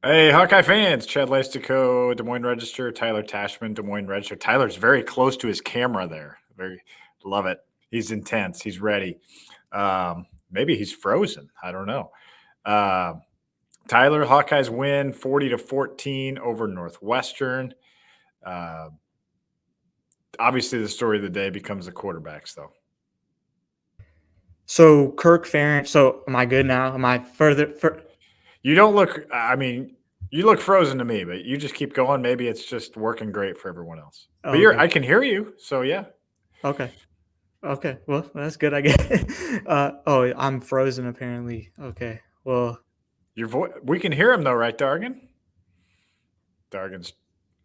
Hey, Hawkeye fans, Chad Leistikow, Des Moines Register, Tyler Tachman, Des Moines Register. Tyler's very close to his camera there. Very love it. He's intense. He's ready. Maybe he's frozen. I don't know. Uh, Tyler, Hawkeyes win 40-14 over Northwestern. Uh, Obviously, the story of the day becomes the quarterbacks, though. So Kirk Ferentz. So am I good now? Am I further? You don't look. I mean, you look frozen to me, but you just keep going. Maybe it's just working great for everyone else. But Okay. I can hear you. So yeah. Okay. Okay. Well, that's good. I guess. Oh, I'm frozen apparently. Okay. Well. Your voice, we can hear him though, right, Dargan? Dargan's,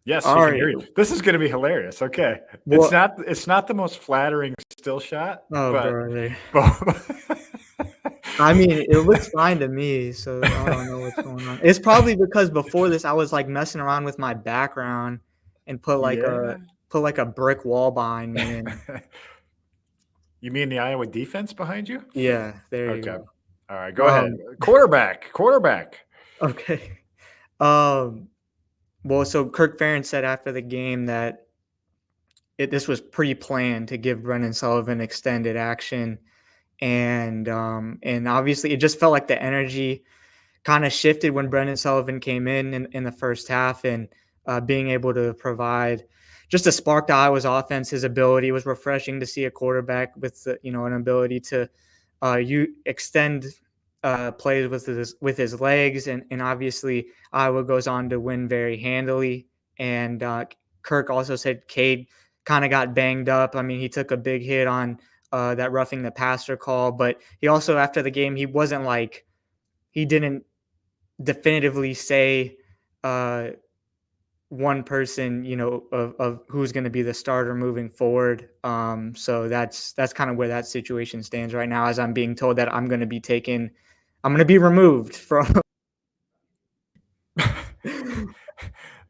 yes, All he can right. hear you. This is going to be hilarious. Okay, Well. it's not the most flattering still shot, Oh, but, brother. but I mean, it looks fine to me. So I don't know what's going on. It's probably because before this, I was like messing around with my background and yeah. put like a brick wall behind me. And You mean the Iowa defense behind you? yeah, there you Okay, go. all right, go ahead. Um. Quarterback. Okay. Um. Well, so Kirk Ferentz said after the game that this was pre-planned to give Brendan Sullivan extended action, and obviously it just felt like the energy kind of shifted when Brendan Sullivan came in the first half, and being able to provide just a spark to Iowa's offense. His ability was refreshing to see a quarterback with an ability to you extend plays with his legs, and obviously Iowa goes on to win very handily. And Kirk also said Cade kind of got banged up. I mean, he took a big hit on that roughing the passer call, but he also, after the game, he didn't definitively say one person, of who's going to be the starter moving forward. So that's kind of where that situation stands right now, as I'm being told that I'm going to be removed from.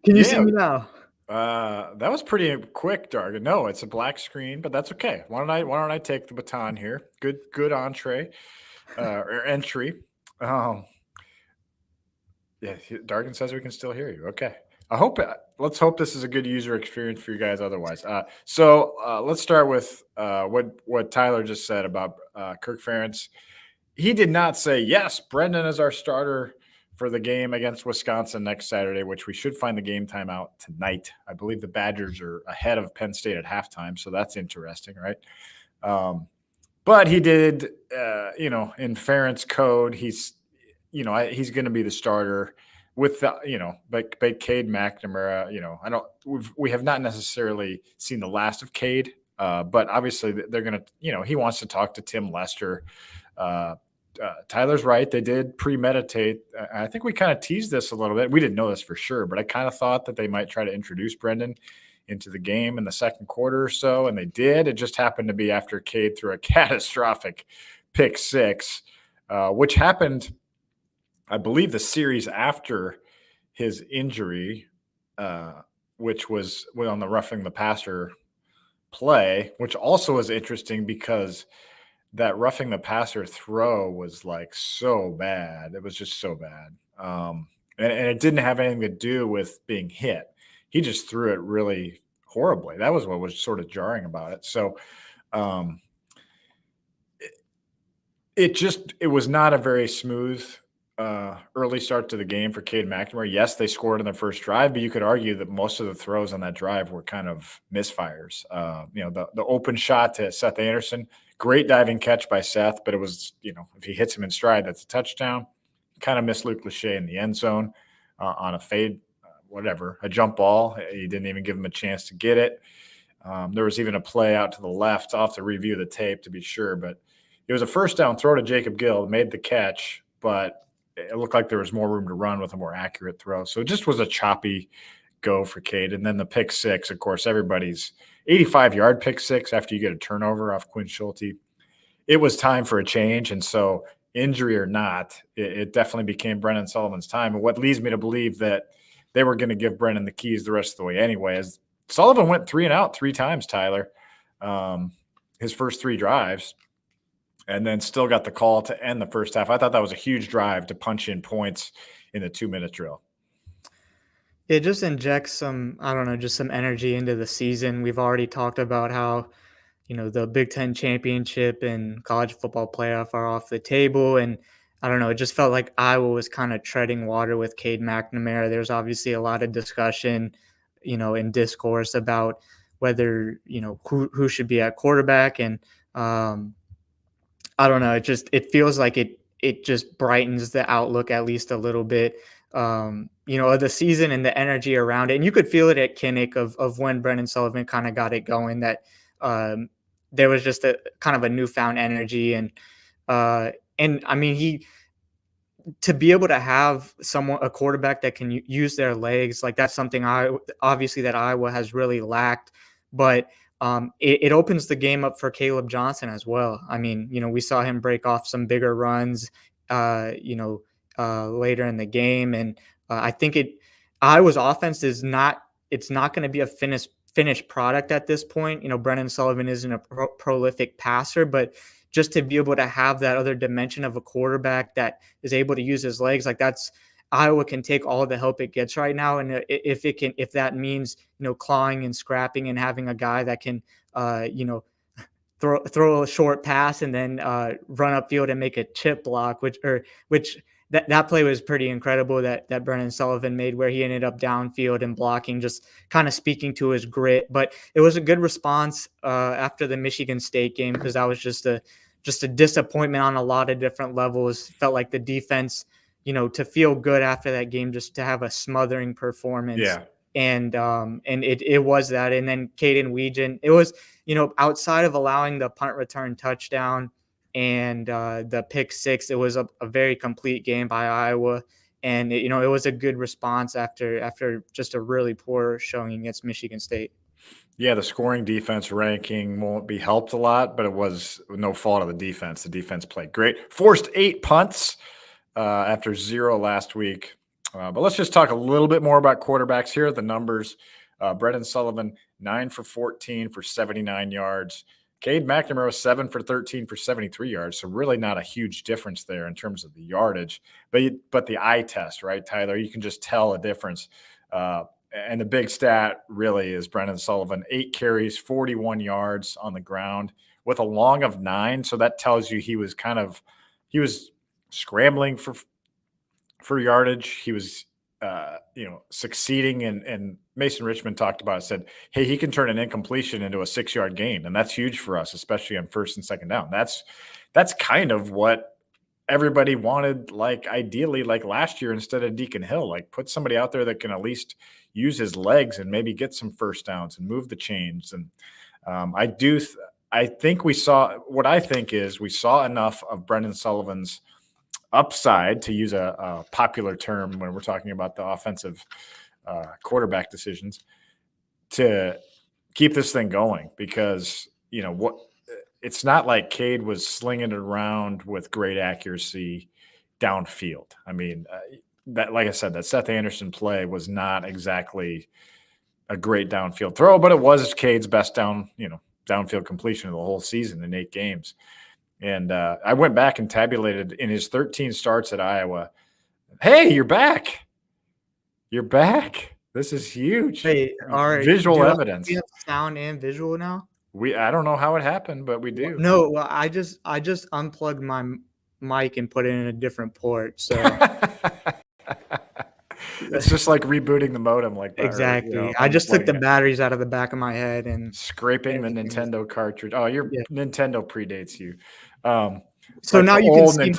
Can you see Yeah, me now? that was pretty quick, Dargan. No, it's a black screen, but that's okay. Why don't I take the baton here? Good entree or entry. Um, Yeah, Dargan says we can still hear you. Okay. Let's hope this is a good user experience for you guys otherwise. Let's start with what Tyler just said about Kirk Ferentz. He did not say, yes, Brendan is our starter for the game against Wisconsin next Saturday, which we should find the game time out tonight. I believe the Badgers are ahead of Penn State at halftime, so that's interesting, right? But he did, in Ferentz code, he's going to be the starter with but Cade McNamara. We have not necessarily seen the last of Cade, but obviously they're going to, he wants to talk to Tim Lester. Tyler's right. They did premeditate. I think we kind of teased this a little bit. We didn't know this for sure, but I kind of thought that they might try to introduce Brendan into the game in the second quarter or so, and they did. It just happened to be after Cade threw a catastrophic pick six, which happened, I believe, the series after his injury, which was on the roughing the passer play, which also was interesting because that roughing the passer throw was like so bad. It was just so bad. And it didn't have anything to do with being hit. He just threw it really horribly. That was what was sort of jarring about it. So it was not a very smooth early start to the game for Cade McNamara. Yes, they scored in the first drive, but you could argue that most of the throws on that drive were kind of misfires. The open shot to Seth Anderson, great diving catch by Seth, but it was, if he hits him in stride, that's a touchdown. Kind of missed Luke Lachey in the end zone on a fade, a jump ball. He didn't even give him a chance to get it. There was even a play out to the left. I'll have to review the tape to be sure, but it was a first down throw to Jacob Gill, made the catch, but it looked like there was more room to run with a more accurate throw. So it just was a choppy go for Cade. And then the pick six, of course, everybody's 85-yard pick six after you get a turnover off Quinn Schulte. It was time for a change. And so, injury or not, it definitely became Brendan Sullivan's time. And what leads me to believe that they were going to give Brendan the keys the rest of the way anyway is Sullivan went 3 and out 3 times, Tyler, his first 3 drives, and then still got the call to end the first half. I thought that was a huge drive to punch in points in the 2-minute drill. It just injects some, I don't know, just some energy into the season. We've already talked about how, the Big Ten championship and college football playoff are off the table. And I don't know, it just felt like Iowa was kind of treading water with Cade McNamara. There's obviously a lot of discussion, in discourse about whether, who should be at quarterback. And um, I don't know. It feels like it just brightens the outlook at least a little bit, of the season and the energy around it. And you could feel it at Kinnick of when Brendan Sullivan kind of got it going, that um, there was just a kind of a newfound energy. And I mean, he to be able to have a quarterback that can use their legs, like that's something obviously that Iowa has really lacked. But it opens the game up for Kaleb Johnson as well. I mean, we saw him break off some bigger runs, later in the game, and I think Iowa's offense is not. It's not going to be a finished product at this point. Brendan Sullivan isn't a prolific passer, but just to be able to have that other dimension of a quarterback that is able to use his legs, like that's Iowa can take all the help it gets right now. And if that means, clawing and scrapping and having a guy that can, throw a short pass and then run upfield and make a chip block, which that play was pretty incredible that Brennan Sullivan made, where he ended up downfield and blocking, just kind of speaking to his grit. But it was a good response after the Michigan State game, because that was just a disappointment on a lot of different levels. Felt like the defense, to feel good after that game, just to have a smothering performance. Yeah. And it was that. And then Caden Weegan, it was, outside of allowing the punt return touchdown and the pick six, it was a very complete game by Iowa. And it was a good response after just a really poor showing against Michigan State. Yeah, the scoring defense ranking won't be helped a lot, but it was no fault of the defense. The defense played great. Forced 8 punts after 0 last week. But let's just talk a little bit more about quarterbacks. Here are the numbers. Brendan Sullivan, 9 for 14 for 79 yards. Cade McNamara, 7 for 13 for 73 yards. So really not a huge difference there in terms of the yardage. But the eye test, right, Tyler? You can just tell a difference. And the big stat really is Brendan Sullivan, 8 carries, 41 yards on the ground with a long of 9. So that tells you he was scrambling for yardage. He was, succeeding. And Mason Richmond talked about it, said, hey, he can turn an incompletion into a 6-yard gain. And that's huge for us, especially on first and second down. That's kind of what everybody wanted, like ideally, like last year instead of Deacon Hill, like put somebody out there that can at least use his legs and maybe get some first downs and move the chains. And I think we saw enough of Brendan Sullivan's upside, to use a popular term when we're talking about the offensive quarterback decisions, to keep this thing going, because it's not like Cade was slinging it around with great accuracy downfield. I mean, that, like I said, that Seth Anderson play was not exactly a great downfield throw, but it was Cade's best downfield completion of the whole season in 8 games. And I went back and tabulated in his 13 starts at Iowa. Hey, you're back. You're back. This is huge. Hey, all right. Visual evidence. We have sound and visual now? I don't know how it happened, but we do. No, well, I just unplugged my mic and put it in a different port. So it's just like rebooting the modem, like that, exactly. I just took the batteries out of the back of my head and scraping the Nintendo cartridge. Oh, Nintendo predates you. So now you can see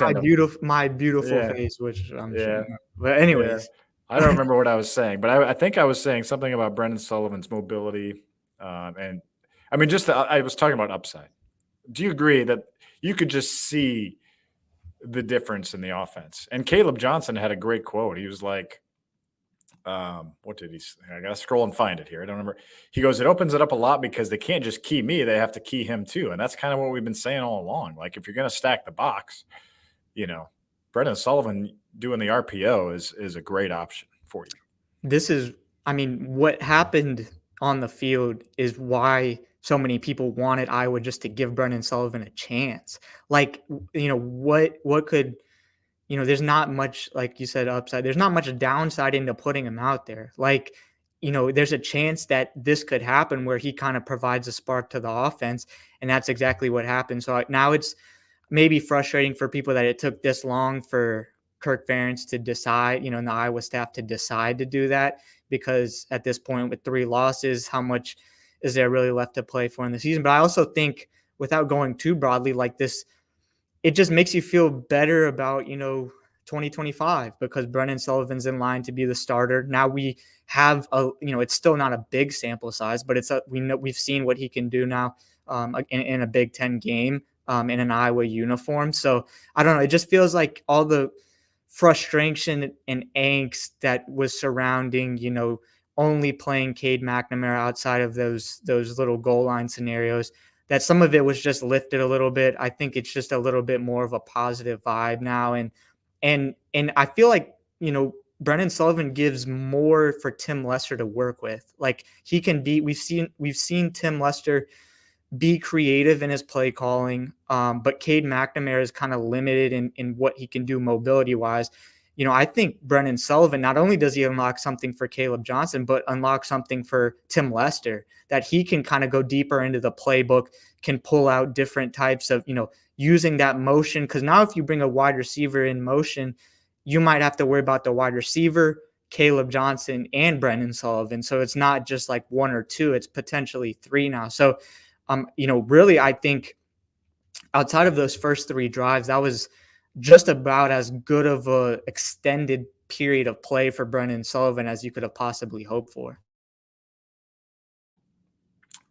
my beautiful face, which I'm sure. But anyways, I don't remember what I was saying, but I think I was saying something about Brendan Sullivan's mobility, and I mean, I was talking about upside. Do you agree that you could just see the difference in the offense? And Kaleb Johnson had a great quote. He was like, what did he say? I got to scroll and find it here. I don't remember. He goes, it opens it up a lot because they can't just key me. They have to key him too. And that's kind of what we've been saying all along. Like, if you're going to stack the box, Brendan Sullivan doing the RPO is a great option for you. What happened on the field is why so many people wanted Iowa just to give Brendan Sullivan a chance. Like, what could there's not much, like you said, upside. There's not much downside into putting him out there. Like, there's a chance that this could happen where he kind of provides a spark to the offense, and that's exactly what happened. So now it's maybe frustrating for people that it took this long for Kirk Ferentz to decide, and the Iowa staff to decide to do that, because at this point with 3 losses, how much is there really left to play for in the season? But I also think, without going too broadly like this, it just makes you feel better about, 2025, because Brennan Sullivan's in line to be the starter. Now we have it's still not a big sample size, but we've seen what he can do now in a Big Ten game in an Iowa uniform. So I don't know. It just feels like all the frustration and angst that was surrounding, only playing Cade McNamara outside of those little goal line scenarios, that some of it was just lifted a little bit. I think it's just a little bit more of a positive vibe now. And I feel like, Brennan Sullivan gives more for Tim Lester to work with. Like, he can be, we've seen Tim Lester be creative in his play calling, but Cade McNamara is kind of limited in what he can do mobility wise. I think Brennan Sullivan, not only does he unlock something for Kaleb Johnson, but unlock something for Tim Lester, that he can kind of go deeper into the playbook, can pull out different types of, using that motion. Because now if you bring a wide receiver in motion, you might have to worry about the wide receiver, Kaleb Johnson, and Brennan Sullivan. So it's not just like 1 or 2, it's potentially 3 now. So, really, I think outside of those first 3 drives, that was just about as good of a extended period of play for Brennan Sullivan as you could have possibly hoped for.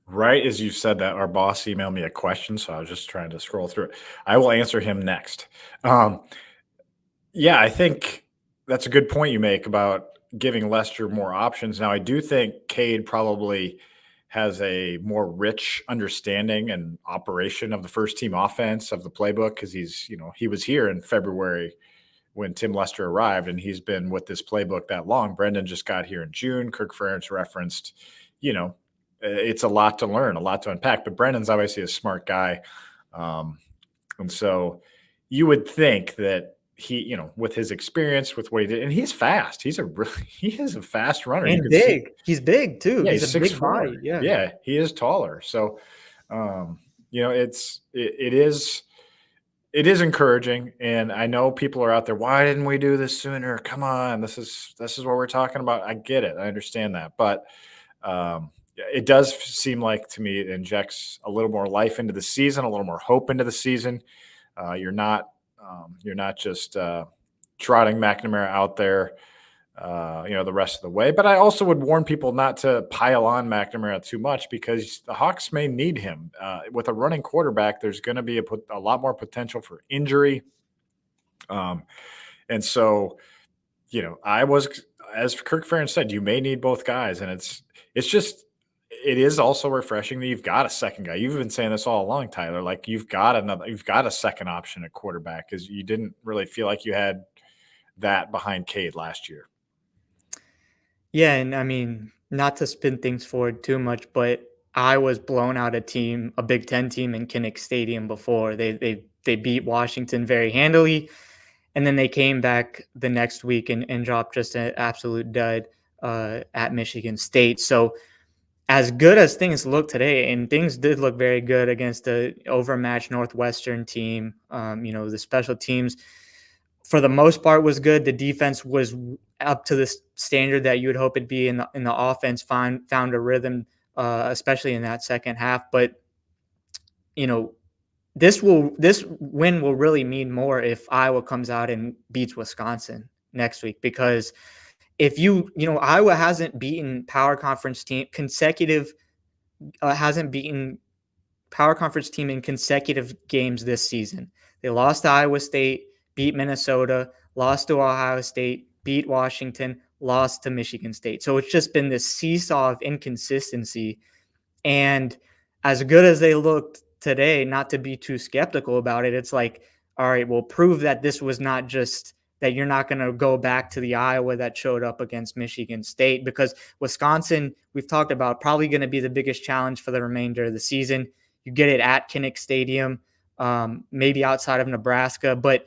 Right as you said that, our boss emailed me a question, so I was just trying to scroll through it. I will answer him next. Um, yeah, I think that's a good point you make about giving Lester more options. Now, I do think Cade probably has a more rich understanding and operation of the first team offense of the playbook, because he was here in February when Tim Lester arrived, and he's been with this playbook that long. Brendan just got here in June. Kirk Ferentz referenced, it's a lot to learn, a lot to unpack, but Brendan's obviously a smart guy. And so you would think that he, with his experience, with what he did, and he's fast. He is a fast runner. You And can see, big. He's big too. yeah, He's he's a big 6'4". body. Yeah. Yeah, he is taller. So, it is encouraging, and I know people are out there. Why didn't we do this sooner? Come on, this is what we're talking about. I get it. I understand that, but it does seem like to me it injects a little more life into the season, a little more hope into the season. You're not just trotting McNamara out there, the rest of the way. But I also would warn people not to pile on McNamara too much, because the Hawks may need him. With a running quarterback, there's going to be a lot more potential for injury. And so, as Kirk Ferentz said, you may need both guys, and it is also refreshing that you've got a second guy. You've been saying this all along, Tyler. Like, you've got a second option at quarterback, because you didn't really feel like you had that behind Cade last year. Yeah, and I mean, not to spin things forward too much, but I was blown out a Big Ten team in Kinnick Stadium before. They beat Washington very handily, and then they came back the next week and dropped just an absolute dud at Michigan State. So as good as things look today, and things did look very good against the overmatched Northwestern team, the special teams for the most part was good. The defense was up to the standard that you would hope it'd be, in the offense found a rhythm, especially in that second half. But this win will really mean more if Iowa comes out and beats Wisconsin next week, because if Iowa hasn't beaten power conference team in consecutive games this season. They lost to Iowa State, beat Minnesota, lost to Ohio State, beat Washington, lost to Michigan State. So it's just been this seesaw of inconsistency. And as good as they looked today, not to be too skeptical about it, it's like, all right, well, prove that this was not just that you're not going to go back to the Iowa that showed up against Michigan State, because Wisconsin, we've talked about, probably going to be the biggest challenge for the remainder of the season. You get it at Kinnick Stadium, maybe outside of Nebraska, but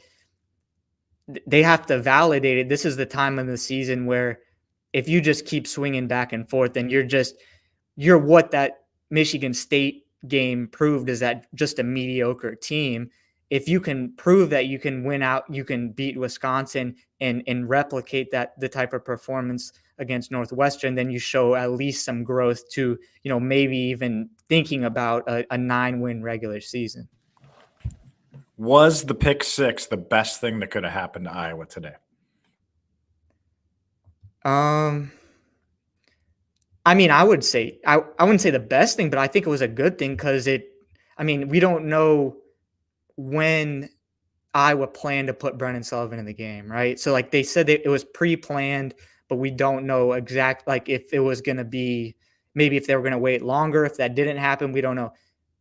they have to validate it. This is the time of the season where if you just keep swinging back and forth, then you're what that Michigan State game proved, is that just a mediocre team. If you can prove that you can win out, you can beat Wisconsin and replicate that the type of performance against Northwestern, then you show at least some growth to, maybe even thinking about a 9-win regular season. Was the pick six the best thing that could have happened to Iowa today? I mean, I would say I wouldn't say the best thing, but I think it was a good thing because we don't know when Iowa planned to put Brennan Sullivan in the game, right? So like they said that it was pre-planned, but we don't know like if it was going to be, maybe if they were going to wait longer. If that didn't happen, we don't know.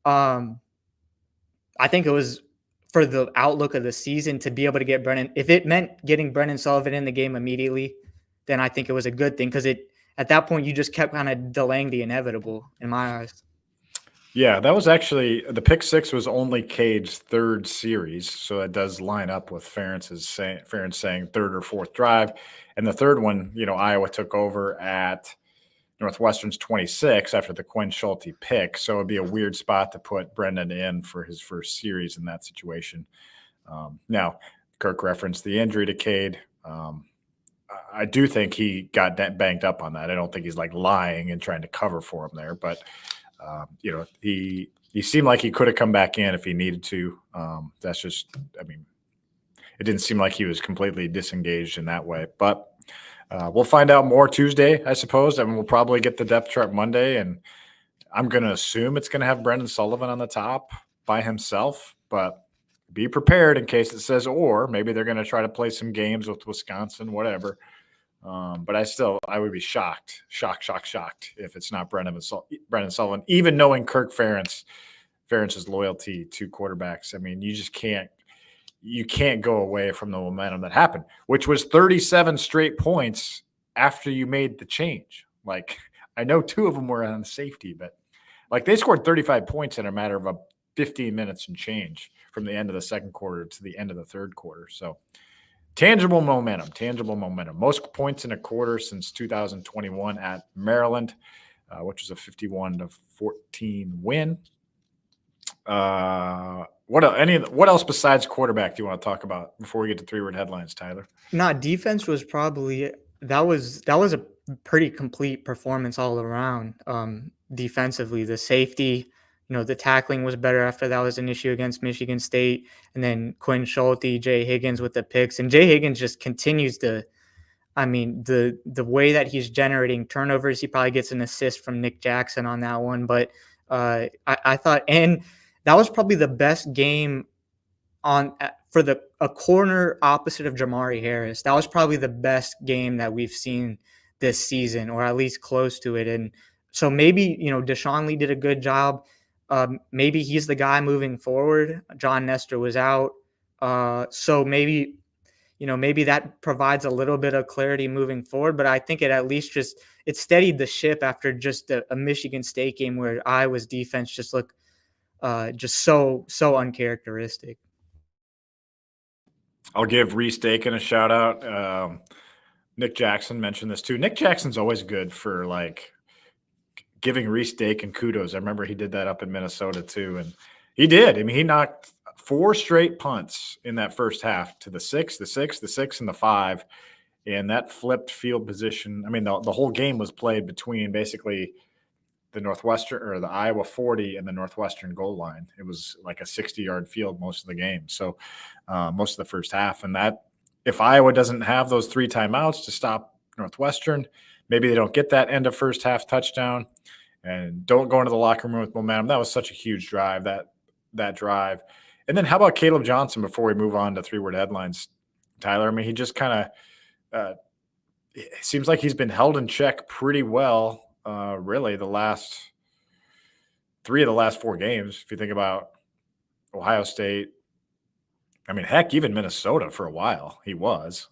I think it was for the outlook of the season to be able to get Brennan. If it meant getting Brennan Sullivan in the game immediately, then I think it was a good thing because at that point you just kept kind of delaying the inevitable in my eyes. Yeah, that was actually the pick six was only Cade's third series, so it does line up with Ferentz saying third or fourth drive, and the third one, Iowa took over at Northwestern's 26 after the Quinn Schulte pick, so it'd be a weird spot to put Brendan in for his first series in that situation. Now, Kirk referenced the injury to Cade. I do think he got banged up on that. I don't think he's like lying and trying to cover for him there, but he seemed like he could have come back in if he needed to. That's just, it didn't seem like he was completely disengaged in that way. But we'll find out more Tuesday, I suppose. We'll probably get the depth chart Monday, and I'm going to assume it's going to have Brendan Sullivan on the top by himself. But be prepared in case it says or. Maybe they're going to try to play some games with Wisconsin, whatever. But I would be shocked if it's not Brendan Sullivan, even knowing Kirk Ferentz's loyalty to quarterbacks. You can't go away from the momentum that happened, which was 37 straight points after you made the change. Like, I know 2 of them were on safety, but like they scored 35 points in a matter of 15 minutes and change from the end of the second quarter to the end of the third quarter. So tangible momentum. Most points in a quarter since 2021 at Maryland, which was a 51-14 win. What else besides quarterback do you want to talk about before we get to 3-word headlines, Tyler? Defense was probably that was a pretty complete performance all around. Defensively, the safety, the tackling was better after that was an issue against Michigan State, and then Quinn Schulte, Jay Higgins with the picks, and Jay Higgins just continues to. The way that he's generating turnovers, he probably gets an assist from Nick Jackson on that one, but I thought, and that was probably the best game for a corner opposite of Jamari Harris. That was probably the best game that we've seen this season, or at least close to it. And so maybe, Deshaun Lee did a good job. Maybe he's the guy moving forward. John Nestor was out. So maybe that provides a little bit of clarity moving forward, but I think it at least it steadied the ship after just a Michigan State game where Iowa's defense just looked just so uncharacteristic. I'll give Reese Dakin a shout out. Nick Jackson mentioned this too. Nick Jackson's always good for like giving Reese Dakin kudos. I remember he did that up in Minnesota too, and he did. He knocked 4 straight punts in that first half to the 6, the 6, the 6, and the 5, and that flipped field position. The whole game was played between basically the Northwestern or the Iowa 40 and the Northwestern goal line. It was like a 60-yard field most of the game. So most of the first half. And that, if Iowa doesn't have those 3 timeouts to stop Northwestern, maybe they don't get that end of first half touchdown and don't go into the locker room with momentum. That was such a huge drive, that drive. And then how about Kaleb Johnson before we move on to 3-word headlines, Tyler? He just kind of it seems like he's been held in check pretty well. Really the last 3 of the last 4 games, if you think about Ohio State, heck, even Minnesota for a while he was,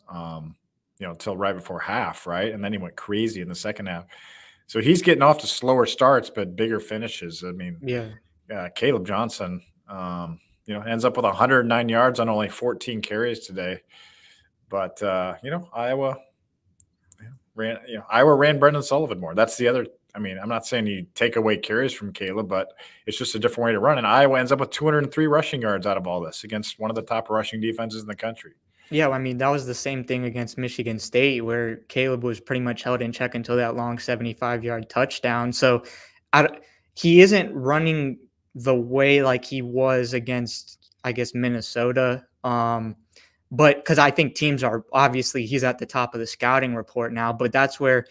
until right before half, right? And then he went crazy in the second half. So he's getting off to slower starts, but bigger finishes. Kaleb Johnson, ends up with 109 yards on only 14 carries today. But Iowa ran Brendan Sullivan more. That's the other. I mean, I'm not saying you take away carries from Kaleb, but it's just a different way to run. And Iowa ends up with 203 rushing yards out of all this against one of the top rushing defenses in the country. Yeah, I mean, that was the same thing against Michigan State where Kaleb was pretty much held in check until that long 75-yard touchdown. So he isn't running the way like he was against, I guess, Minnesota. But because I think teams are obviously he's at the top of the scouting report now. But that's where,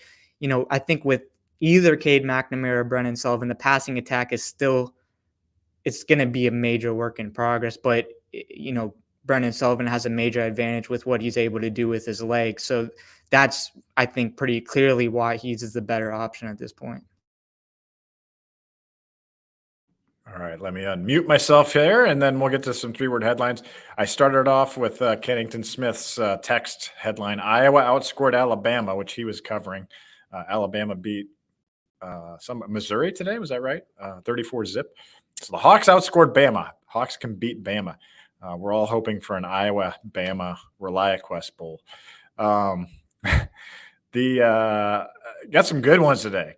I think with either Cade McNamara or Brennan Sullivan, the passing attack is still it's going to be a major work in progress. But, Brennan Sullivan has a major advantage with what he's able to do with his legs. So that's, I think, pretty clearly why he's the better option at this point. All right, let me unmute myself here, and then we'll get to some three-word headlines. I started off with Kennington Smith's text headline, Iowa outscored Alabama, which he was covering. Alabama beat Missouri today, was that right? 34-zip. So the Hawks outscored Bama. Hawks can beat Bama. We're all hoping for an Iowa-Bama ReliaQuest Bowl. Got some good ones today.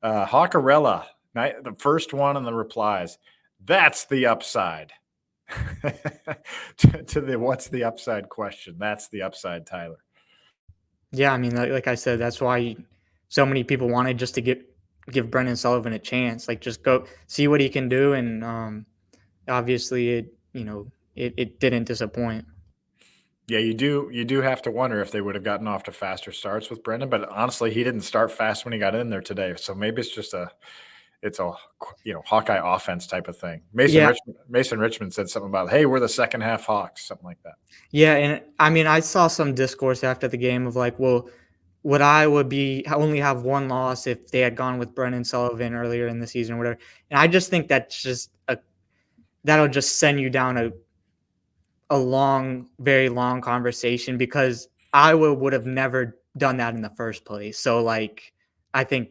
Hawkerella, the first one in the replies. That's the upside. to the what's the upside question. That's the upside, Tyler. Yeah, I mean, like I said, that's why so many people wanted just to give Brendan Sullivan a chance. Like, just go see what he can do, and obviously it didn't disappoint. Yeah, you do have to wonder if they would have gotten off to faster starts with Brendan, but honestly, he didn't start fast when he got in there today. So maybe it's just a Hawkeye offense type of thing. Mason Richmond said something about, hey, we're the second half Hawks, something like that. Yeah, and I mean, I saw some discourse after the game of like, well, would Iowa only have one loss if they had gone with Brendan Sullivan earlier in the season or whatever? And I just think that's just that'll just send you down a long, very long conversation because Iowa would have never done that in the first place. So like, I think,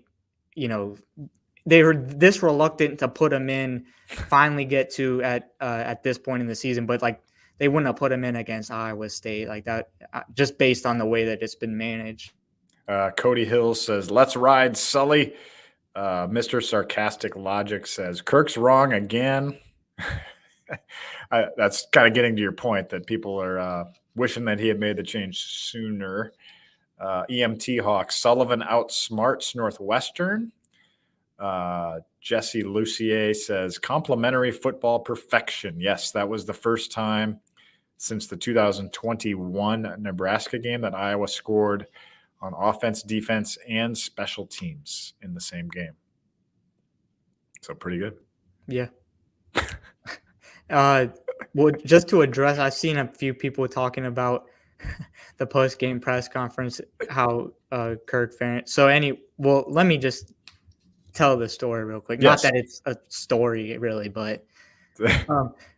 they were this reluctant to put him in, finally get to at this point in the season, but like they wouldn't have put him in against Iowa State like that, just based on the way that it's been managed. Cody Hill says, let's ride Sully. Mr. Sarcastic Logic says, Kirk's wrong again. That's kind of getting to your point that people are wishing that he had made the change sooner. EMT Hawks, Sullivan outsmarts Northwestern. Jesse Lucier says, complimentary football perfection. Yes, that was the first time since the 2021 Nebraska game that Iowa scored on offense, defense, and special teams in the same game. So pretty good. Yeah. Well, just to address, I've seen a few people talking about the post-game press conference, how Kirk Ferentz. So let me just tell the story real quick. Yes. Not that it's a story really, but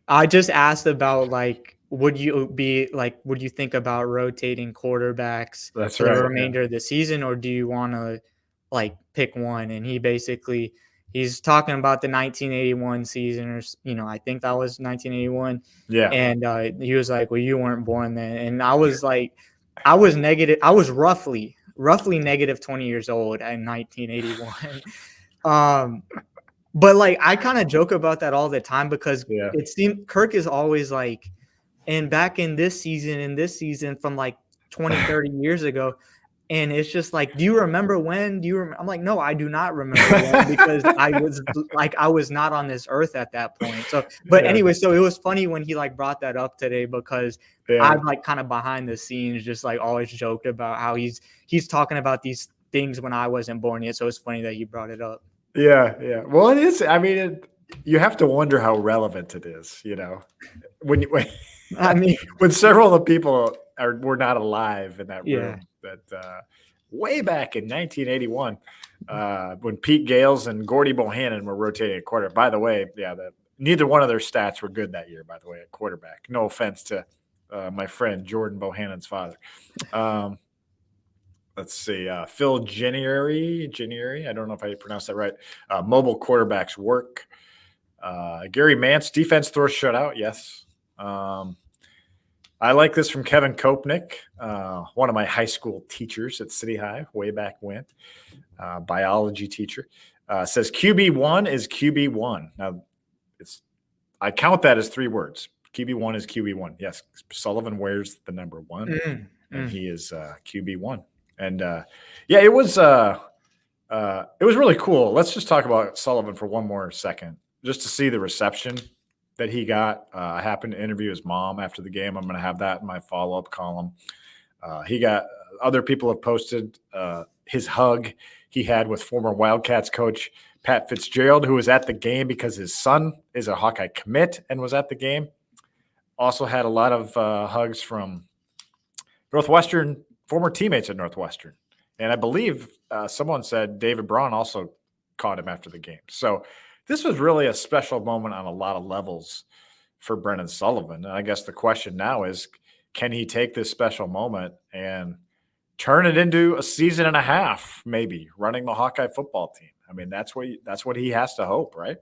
I just asked about like, would you think about rotating quarterbacks for the remainder of the season, or do you want to like pick one? And he's talking about the 1981 season, or I think that was 1981. Yeah. And he was like, well, you weren't born then. And I was like, I was roughly negative 20 years old in 1981. But like I kind of joke about that all the time because it seemed Kirk is always like, and back in this season from like 20, 30 years ago. And it's just like, do you remember when? I'm like, no, I do not remember when because I was not on this earth at that point. So, but anyway, so it was funny when he like brought that up today because I'm like kind of behind the scenes, just like always joked about how he's talking about these things when I wasn't born yet. So it's funny that he brought it up. Yeah. Well, it is. I mean, you have to wonder how relevant it is, when several of the people were not alive in that room. That way back in 1981, when Pete Gales and Gordy Bohannon were rotating at quarterback. By the way, neither one of their stats were good that year. By the way, at quarterback. No offense to my friend Jordan Bohannon's father. Let's see, Phil Genieri. I don't know if I pronounced that right. Mobile quarterbacks work. Gary Mance, defense throws shutout. Yes. I like this from Kevin Kopnick, one of my high school teachers at City High way back when, biology teacher. Says QB1 is QB1. Now, I count that as 3 words. QB1 is QB1. Yes, Sullivan wears the number 1, and he is QB1. And it was really cool. Let's just talk about Sullivan for one more second, just to see the reception that he got. I happened to interview his mom after the game. I'm going to have that in my follow-up column. Other people have posted his hug he had with former Wildcats coach Pat Fitzgerald, who was at the game because his son is a Hawkeye commit and was at the game. Also had a lot of hugs from Northwestern, former teammates at Northwestern. And I believe someone said David Braun also caught him after the game. So this was really a special moment on a lot of levels for Brennan Sullivan. And I guess the question now is, can he take this special moment and turn it into a season and a half, maybe, running the Hawkeye football team? I mean, that's what he has to hope, right?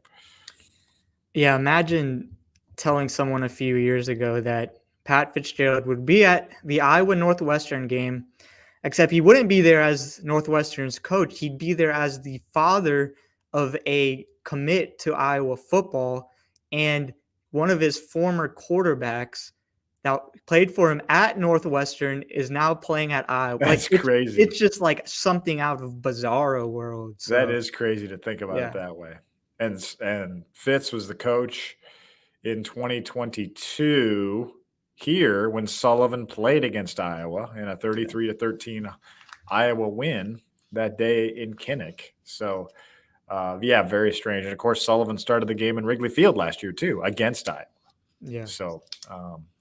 Yeah, imagine telling someone a few years ago that Pat Fitzgerald would be at the Iowa Northwestern game, except he wouldn't be there as Northwestern's coach. He'd be there as the father of a commit to Iowa football, and one of his former quarterbacks that played for him at Northwestern is now playing at Iowa. That's crazy. It's just like something out of bizarro world. So, that is crazy to think about it that way. And Fitz was the coach in 2022 here when Sullivan played against Iowa in a 33-13 Iowa win that day in Kinnick. So, very strange. And, of course, Sullivan started the game in Wrigley Field last year too against Iowa. Yeah. So,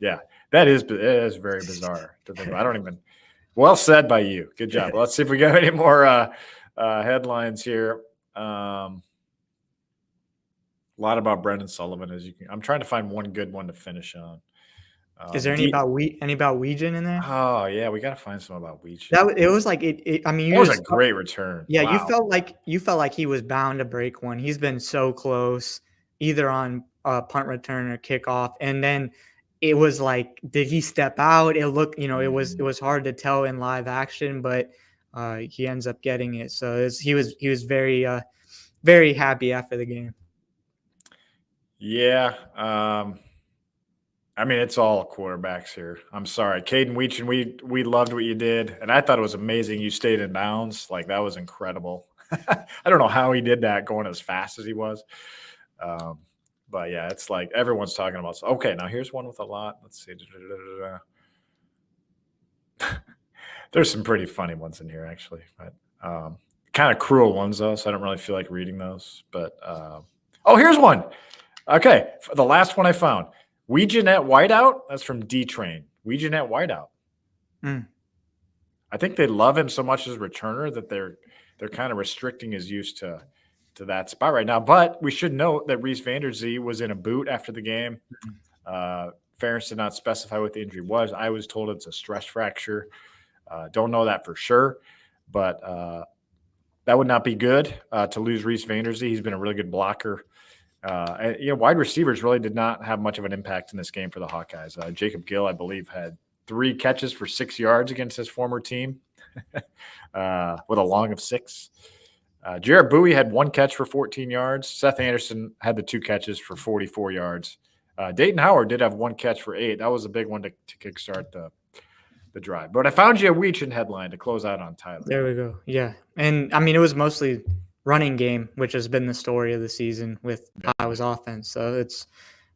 it is very bizarre to think about. I don't even – well said by you. Good job. Let's see if we got any more headlines here. A lot about Brendan Sullivan, I'm trying to find one good one to finish on. Is there any about Weejan in there? Oh yeah, we got to find some about Weejan. It was like it. I mean, it was a great return. Yeah, wow. you felt like he was bound to break one. He's been so close, either on punt return or kickoff, and then it was like, did he step out? It looked, it was hard to tell in live action, but he ends up getting it. So he was very very happy after the game. Yeah. I mean, it's all quarterbacks here. I'm sorry. Cade McNamara, we loved what you did, and I thought it was amazing you stayed in bounds. Like, that was incredible. I don't know how he did that going as fast as he was. But, yeah, it's like everyone's talking about – okay, now here's one with a lot. Let's see. There's some pretty funny ones in here, actually. But kind of cruel ones, though, so I don't really feel like reading those. But here's one. Okay, the last one I found. Weejan at wideout. That's from D-Train. Weejan at wideout. I think they love him so much as a returner that they're kind of restricting his use to that spot right now. But we should note that Reese Vanderzee was in a boot after the game. Ferentz did not specify what the injury was. I was told it's a stress fracture. Don't know that for sure, but that would not be good to lose Reese Vanderzee. He's been a really good blocker. Wide receivers really did not have much of an impact in this game for the Hawkeyes. Jacob Gill, I believe, had 3 catches for 6 yards against his former team with a long of 6. Jarrett Bowie had 1 catch for 14 yards. Seth Anderson had the 2 catches for 44 yards. Dayton Howard did have 1 catch for 8. That was a big one to kickstart the drive. But I found you a Weejan headline to close out on Tyler. There we go. Yeah. And, I mean, it was mostly – running game, which has been the story of the season with Iowa's offense. So it's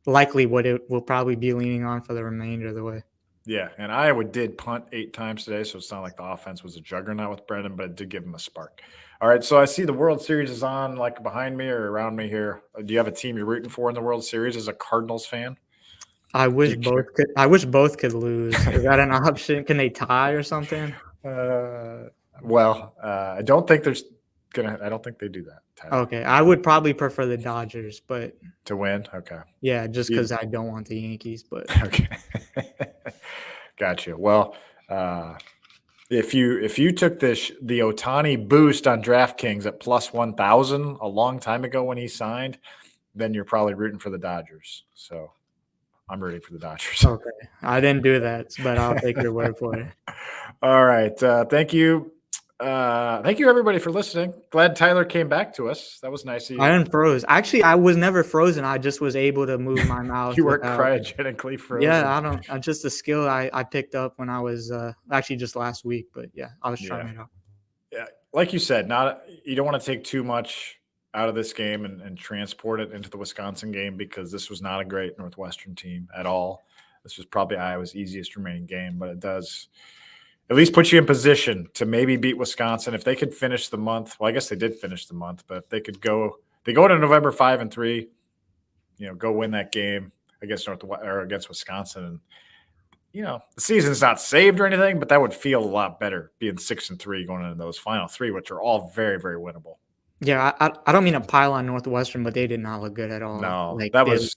likely what it will probably be leaning on for the remainder of the way. Yeah, and Iowa did punt 8 times today, so it's not like the offense was a juggernaut with Brendan, but it did give him a spark. All right, so I see the World Series is on like behind me or around me here. Do you have a team you're rooting for in the World Series as a Cardinals fan? I wish both could lose. Is that an option? Can they tie or something? I don't think I don't think they do that. Tyler. Okay, I would probably prefer the Dodgers, but to win. Okay. Yeah, just because I don't want the Yankees, but okay. Gotcha. Well, if you took the Ohtani boost on DraftKings at plus 1,000 a long time ago when he signed, then you're probably rooting for the Dodgers. So I'm rooting for the Dodgers. Okay. I didn't do that, but I'll take your word for it. All right. Thank you. Thank you, everybody, for listening. Glad Tyler came back to us. That was nice of you. I unfroze. Actually, I was never frozen. I just was able to move my mouth You weren't without. cryogenically frozen. Yeah, just a skill I picked up when I was actually just last week, but yeah, I was trying it out. Yeah, like you said, you don't want to take too much out of this game and transport it into the Wisconsin game, because this was not a great Northwestern team at all. This was probably Iowa's easiest remaining game, but it does at least put you in position to maybe beat Wisconsin if they could finish the month. Well, I guess they did finish the month, but if they could go to November 5-3, go win that game against Wisconsin. And the season's not saved or anything, but that would feel a lot better being 6-3 going into those final three, which are all very, very winnable. Yeah, I don't mean to pile on Northwestern, but they did not look good at all. No, Like, that was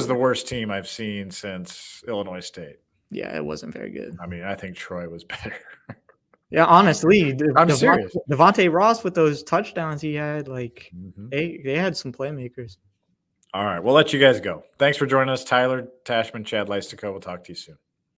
the worst team I've seen since Illinois State. Yeah, it wasn't very good. I mean, I think Troy was better. Yeah, honestly, I'm serious. Devontae Ross with those touchdowns he had, like they had some playmakers. All right, we'll let you guys go. Thanks for joining us, Tyler, Tachman, Chad, Leistikow. We'll talk to you soon.